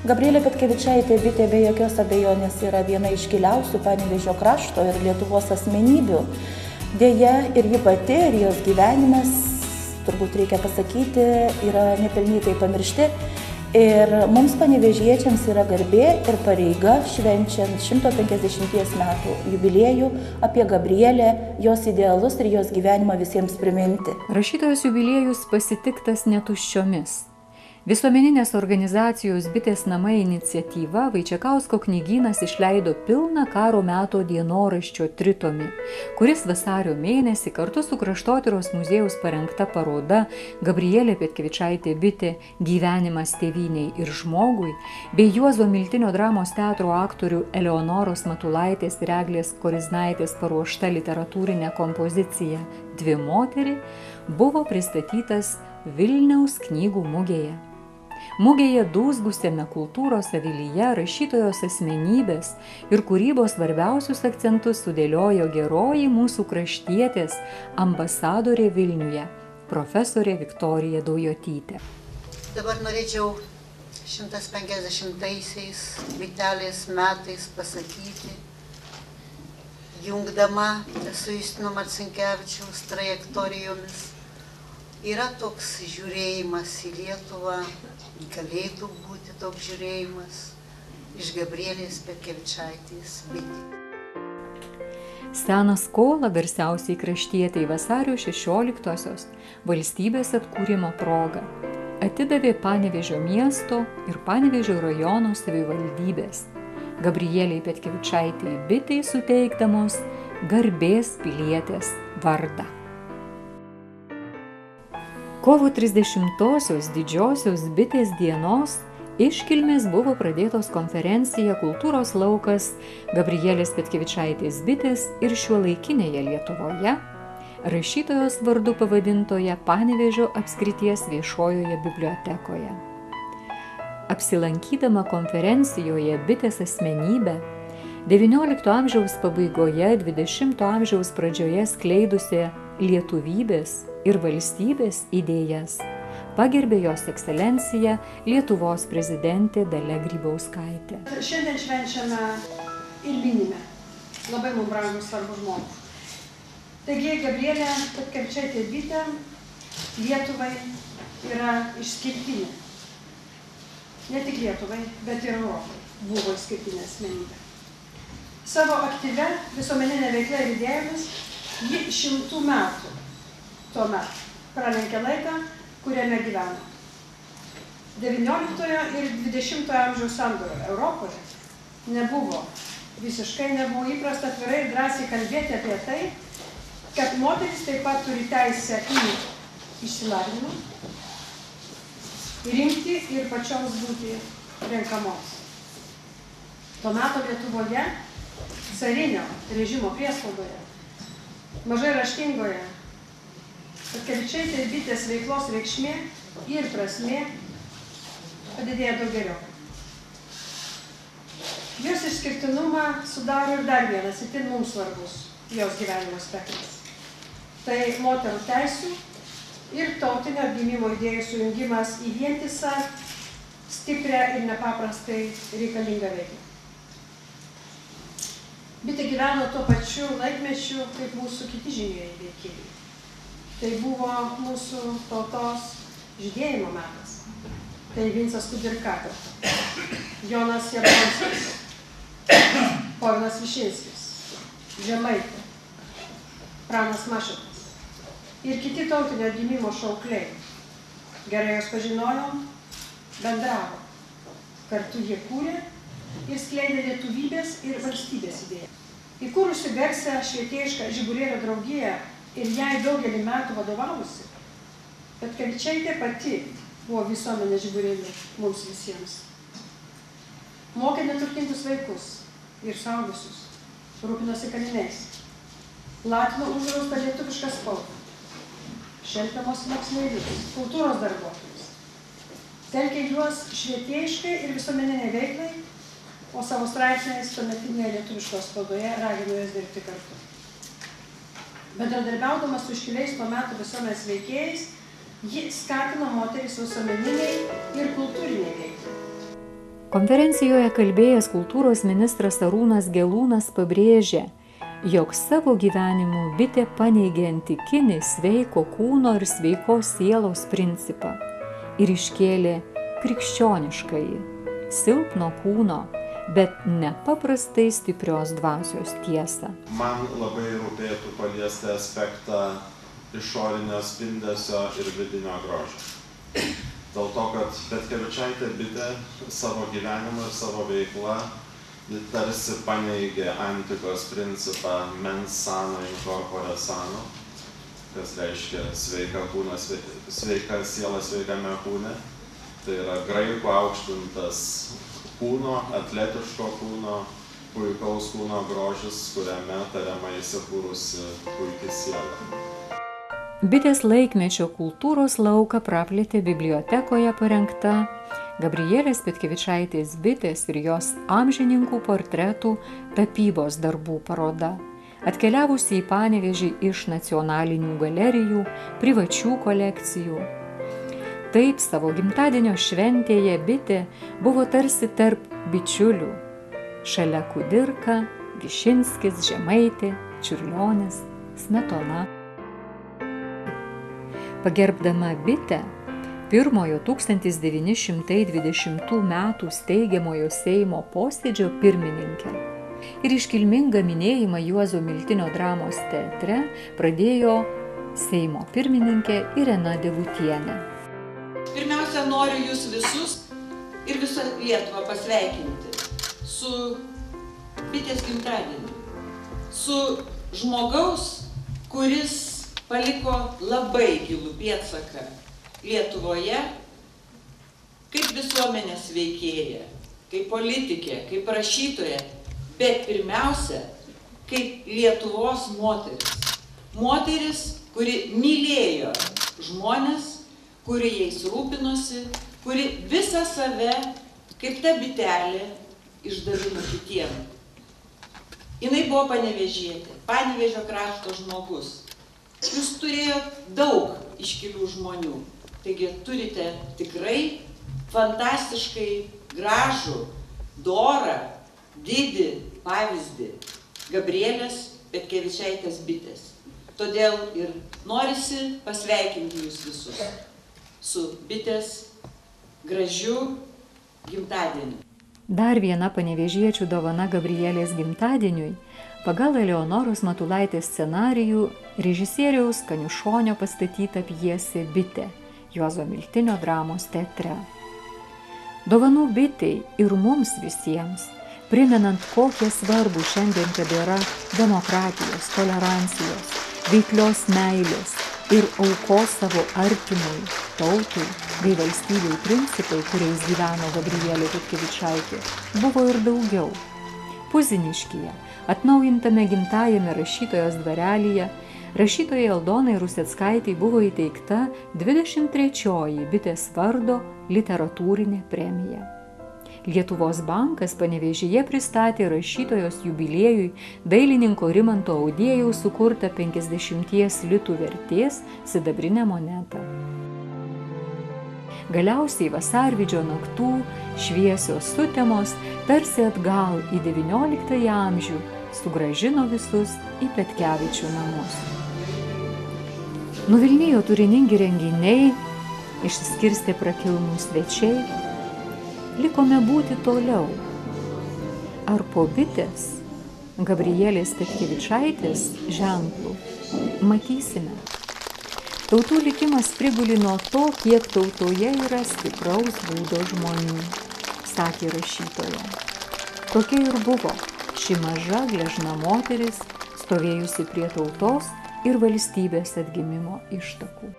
Gabrielė Petkevičaitė Bitė be jokios abejonės yra viena iškiliausių Panevėžio krašto ir Lietuvos asmenybių. Deja, ir ji pati, ir jos gyvenimas, turbūt reikia pasakyti, yra nepelnytai pamiršti. Ir mums panevėžiečiams yra garbė ir pareiga švenčiant 150 metų jubiliejų apie Gabrielę, jos idealus ir jos gyvenimą visiems priminti. Rašytojos jubiliejus pasitiktas netuščiomis. Visuomeninės organizacijos Bitės namai iniciatyva Vaičekausko knygynas išleido pilną karo meto dienoraščio tritomį, kuris vasario mėnesį kartu su Kraštotyros muziejaus parengta paroda Gabrielė Petkevičaitė Bitė gyvenimas tėvynei ir žmogui bei Juozo Miltinio dramos teatro aktorių Eleonoros Matulaitės ir Eglės Koriznaitės paruošta literatūrinė kompozicija Dvi moterį buvo pristatytas Vilniaus knygų mugėje. Mugėje dūzgusiame kultūros avilyje rašytojos asmenybės ir kūrybos svarbiausius akcentus sudėliojo geroji mūsų kraštietės ambasadorė Vilniuje, profesorė Viktorija Daujotytė. Dabar norėčiau 150-aisiais Vitelės metais pasakyti, jungdama su Justino Marcinkevičiaus trajektorijomis, yra toks žiūrėjimas į Lietuvą, galėtų būti toks žiūrėjimas iš Gabrielės Petkevičaitės Bitė. Seną skolą garsiausiai kraštietei vasario 16-osios valstybės atkūrimo proga atidavė Panevėžio miesto ir Panevėžio rajono savivaldybės Gabrielei Petkevičaitei Bitei suteikdamos garbės pilietės vardą. Kovo 30-osios didžiosios Bitės dienos iškilmės buvo pradėtos konferencija Kultūros laukas Gabrielės Petkevičaitės Bitės ir šiuolaikinėje Lietuvoje, rašytojos vardu pavadintoje Panevėžio apskrities viešojoje bibliotekoje. Apsilankydama konferencijoje Bitės asmenybę, XIX amžiaus pabaigoje, XX amžiaus pradžioje skleidusi lietuvybės ir valstybės idėjas, pagerbė jos ekscelenciją Lietuvos prezidentė Dalia Grybauskaitė. Šiandien švenčiame ir minime labai mums brangų svarbų žmogų. Taigi Gabrielė Petkevičaitė Bitė Lietuvai yra išskirtinė. Ne tik Lietuvai, bet ir Europai buvo išskirtinė asmenybė. Savo aktyvia visuomeninė veikla ir idėjomis ji 100 metų tuomet pralenkė laiką, kuriame gyveno. XIX ir XX amžiaus sandūroje Europoje visiškai nebuvo įprasta atvirai ir drąsiai kalbėti apie tai, kad moteris taip pat turi teisę į išsilavinimą, rinkti ir pačioms būti renkamoms. Tuo metu Lietuvoje, carinio režimo priespaudoje, mažai raštingoje, Petkevičaitės Bitės veiklos reikšmė ir prasmė padidėjo daug geriau. Jos išskirtinumą sudaro ir dar vienas itin mums svarbus jos gyvenimo aspektas. Tai moterų teisių ir tautinio atgimimo idėjų sujungimas į vientisą, stiprią ir nepaprastai reikalingą veiklą. Bitė gyveno tuo pačiu laikmečiu kaip mūsų kiti žymieji veikėjai. Tai buvo mūsų tautos žydėjimo metas. Tai Vincas Kudirka, Jonas Jablonskis, Povilas Višinskis, Žemaitė, Pranas Mašetas ir kiti tautinio atgimimo šaukliai. Gerai jos pažinojom, bendravo. Kartu jie kūrė ir skleidė lietuvybės ir valstybės idėją. Įkūrusi garsią švietėjišką Žiburėlio draugiją ir jai daugelį metų vadovavusi, Petkevičaitė pati buvo visuomenės žiburėlė mums visiems. Mokė neturtingus vaikus ir suaugusius, rūpinosi kaliniais, platino uždraustą lietuvišką spaudą, šelpiamos moksleivius, kultūros darbuotojus, telkė juos švietėjiškai ir visuomeniniai veiklai, o savo straipsniais tuometinėje lietuviškos spaudoje ragino jas dirbti kartu. Bendradarbiaudamas su iškiliais tuo metu visuomenės veikėjais, ji skatino moteris visuomeniniai ir kultūriniai veiklai. Konferencijoje kalbėjęs kultūros ministras Arūnas Gelūnas pabrėžė, jog savo gyvenimu bitė paneigė antikinį sveiko kūno ir sveikos sielos principą ir iškėlė krikščioniškąjį, silpno kūno, bet nepaprastai stiprios dvasios tiesą. Man labai rūpėtų paliesti aspektą išorinio spindesio ir vidinio grožio. Dėl to, kad Petkevičaitė bitė savo gyvenimą ir savo veiklą tarsi paneigė antikos principą mens sano in corpore sano, kas reiškia sveika kūna, sveika siela sveikame kūne. Tai yra graikų aukštintas kūno, atletiško kūno, puikaus kūno grožis, kuriame tariamai įsikūrusi puiki siela. Bitės laikmečio kultūros lauką praplėtė bibliotekoje parengta Gabrielės Petkevičaitės bitės ir jos amžininkų portretų tapybos darbų paroda, atkeliavusi į Panevėžį iš nacionalinių galerijų, privačių kolekcijų. Taip savo gimtadienio šventėje bitė buvo tarsi tarp bičiulių. Šalia Kudirka, Višinskis, Žemaitė, Čiurlionis, Smetona. Pagerbdama bitę, pirmojo 1920 metų steigiamojo Seimo posėdžio pirmininkę ir iškilmingą minėjimą Juozo Miltinio dramos teatre pradėjo Seimo pirmininkė Irena Devutienė. Pirmiausia, noriu jūs visus ir visą Lietuvą pasveikinti su bitės gimtadieniu, su žmogaus, kuris paliko labai gilų pėdsaką Lietuvoje, kaip visuomenės veikėja, kaip politikė, kaip rašytoja, bet pirmiausia, kaip Lietuvos moteris. Moteris, kuri mylėjo žmones, kuri jais rūpinosi, kuri visą save, kaip ta bitelė, išdalino kitiem. Jinai buvo panevėžietė, Panevėžio krašto žmogus. Jūs turėjote daug iškilių žmonių, taigi turite tikrai fantastiškai gražų, dorą, didį pavyzdį Gabrielės Petkevičaitės bitės. Todėl ir norisi pasveikinti jūs visus su bitės gražiu gimtadieniu. Dar viena panevėžiečių dovana Gabrielės gimtadieniui pagal Eleonoros Matulaitės scenarijų režisieriaus Kaniušonio pastatyta pjesė Bitė Juozo Miltinio dramos teatre. Dovanų bitei ir mums visiems, primenant, kokie svarbų šiandien tebėra demokratijos, tolerancijos, veiklios meilės ir aukos savo artimui, tautai bei valstybei principai, kuriais gyveno Gabrielė Petkevičaitė, buvo ir daugiau. Puziniškyje, atnaujintame gimtajame rašytojos dvarelyje, rašytojai Aldonai Ruseckaitei buvo įteikta 23-oji bitės vardo literatūrinė premija. Lietuvos bankas Panevėžyje pristatė rašytojos jubiliejui dailininko Rimanto Audėjaus sukurtą 50 litų vertės sidabrinę monetą. Galiausiai vasarvidžio naktų šviesios sutemos tarsi atgal į XIX amžių sugrąžino visus į Petkevičių namus. Nuvilnijo turiningi renginiai, išsiskirstė prakilnūs svečiai, likome būti toliau. Ar po bitės Gabrielės Petkevičaitės ženklų matysime? Tautų likimas priguli nuo to, kiek tautoje yra stipraus būdo žmonių, sakė rašytoja. Tokia ir buvo ši maža gležna moteris, stovėjusi prie tautos ir valstybės atgimimo ištakų.